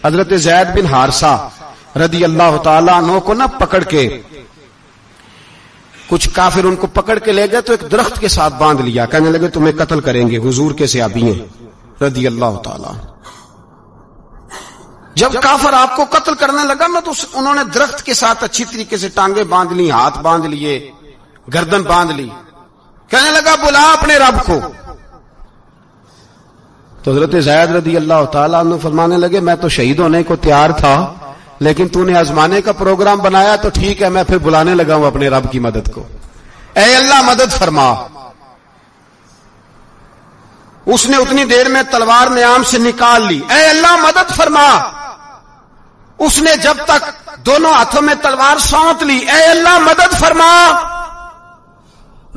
حضرت زید بن حارثہ رضی اللہ تعالیٰ عنہ کو نہ پکڑ کے کچھ کافر ان کو پکڑ کے لے گئے تو ایک درخت کے ساتھ باندھ لیا، کہنے لگے تمہیں قتل کریں گے، حضور کے صحابی ہیں رضی اللہ تعالیٰ. جب کافر آپ کو قتل کرنے لگا نا تو انہوں نے درخت کے ساتھ اچھی طریقے سے ٹانگیں باندھ لی، ہاتھ باندھ لیے، گردن باندھ لی. کہنے لگا بلا اپنے رب کو. تو حضرت زید رضی اللہ تعالیٰ عنہ فرمانے لگے میں تو شہید ہونے کو تیار تھا، لیکن تو نے آزمانے کا پروگرام بنایا تو ٹھیک ہے، میں پھر بلانے لگا ہوں اپنے رب کی مدد کو. اے اللہ مدد فرما. اس نے اتنی دیر میں تلوار نیام سے نکال لی. اے اللہ مدد فرما. اس نے جب تک دونوں ہاتھوں میں تلوار سونت لی. اے اللہ مدد فرما.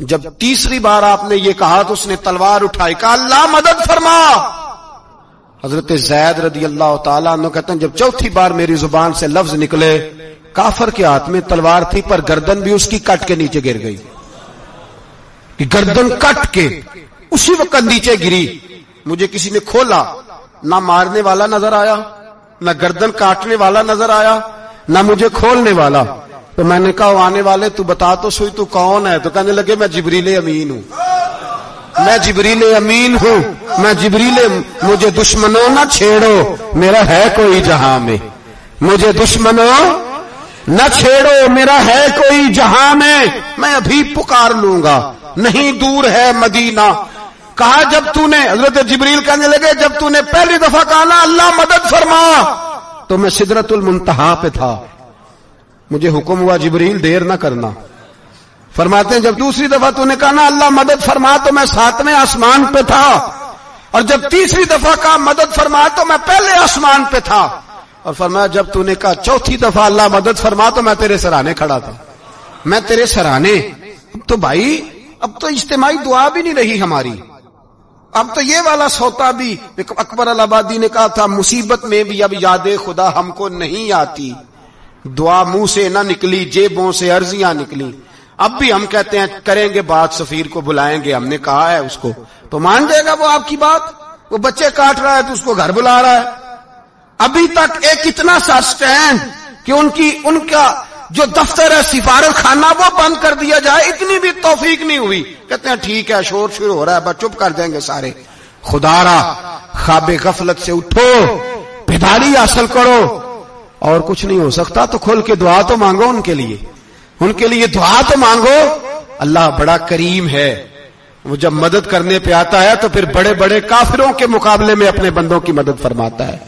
جب تیسری بار آپ نے یہ کہا تو اس نے تلوار اٹھائی، کہا اللہ مدد فرما. حضرت زید رضی اللہ تعالیٰ عنہ کہتے ہیں جب چوتھی بار میری زبان سے لفظ نکلے، کافر کے ہاتھ میں تلوار تھی پر گردن بھی اس کی کٹ کے نیچے گر گئی. گردن کٹ کے اسی وقت نیچے گری. مجھے کسی نے کھولا، نہ مارنے والا نظر آیا، نہ گردن کاٹنے والا نظر آیا، نہ مجھے کھولنے والا. تو میں نے کہا آنے والے تو بتا تو سوئی تو کون ہے؟ تو کہنے لگے میں جبریل امین ہوں، میں جبریل امین ہوں، میں جبریل. مجھے دشمنوں نہ چھیڑو، میرا ہے کوئی جہاں میں. مجھے دشمنوں نہ چھیڑو، میرا ہے کوئی جہاں میں ابھی پکار لوں گا، نہیں دور ہے مدینہ. کہا جب تو نے، حضرت جبریل کہنے لگے جب تو نے پہلی دفعہ کہا نا اللہ مدد فرما تو میں سدرۃ المنتہا پہ تھا، مجھے حکم ہوا جبریل دیر نہ کرنا. فرماتے ہیں جب دوسری دفعہ تو نے کہا نا اللہ مدد فرما تو میں 7ویں آسمان پہ تھا، اور جب تیسری دفعہ کہا مدد فرما تو میں پہلے آسمان پہ تھا. اور فرمایا جب تو نے کہا چوتھی دفعہ اللہ مدد فرما تو میں تیرے سرانے کھڑا تھا، میں تیرے سرانے. اب تو بھائی اب تو اجتماعی دعا بھی نہیں رہی ہماری، اب تو یہ والا سوتا بھی. اکبر الآبادی نے کہا تھا مصیبت میں بھی اب یاد خدا ہم کو نہیں آتی، دعا منہ سے نہ نکلی جیبوں سے عرضیاں نکلی. اب بھی ہم کہتے ہیں کریں گے بات، سفیر کو بلائیں گے، ہم نے کہا ہے اس کو تو مان جائے گا وہ آپ کی بات. وہ بچے کاٹ رہا ہے تو اس کو گھر بلا رہا ہے. ابھی تک ایک اتنا سا سٹینڈ کہ ان کا جو دفتر ہے سفارت خانہ وہ بند کر دیا جائے، اتنی بھی توفیق نہیں ہوئی. کہتے ہیں ٹھیک ہے شور شروع ہو رہا ہے بس چپ کر دیں گے سارے. خدا را خواب غفلت سے اٹھو، بیداری حاصل کرو. اور کچھ نہیں ہو سکتا تو کھل کے دعا تو مانگو ان کے لیے دعا تو مانگو. اللہ بڑا کریم ہے، وہ جب مدد کرنے پہ آتا ہے تو پھر بڑے بڑے کافروں کے مقابلے میں اپنے بندوں کی مدد فرماتا ہے.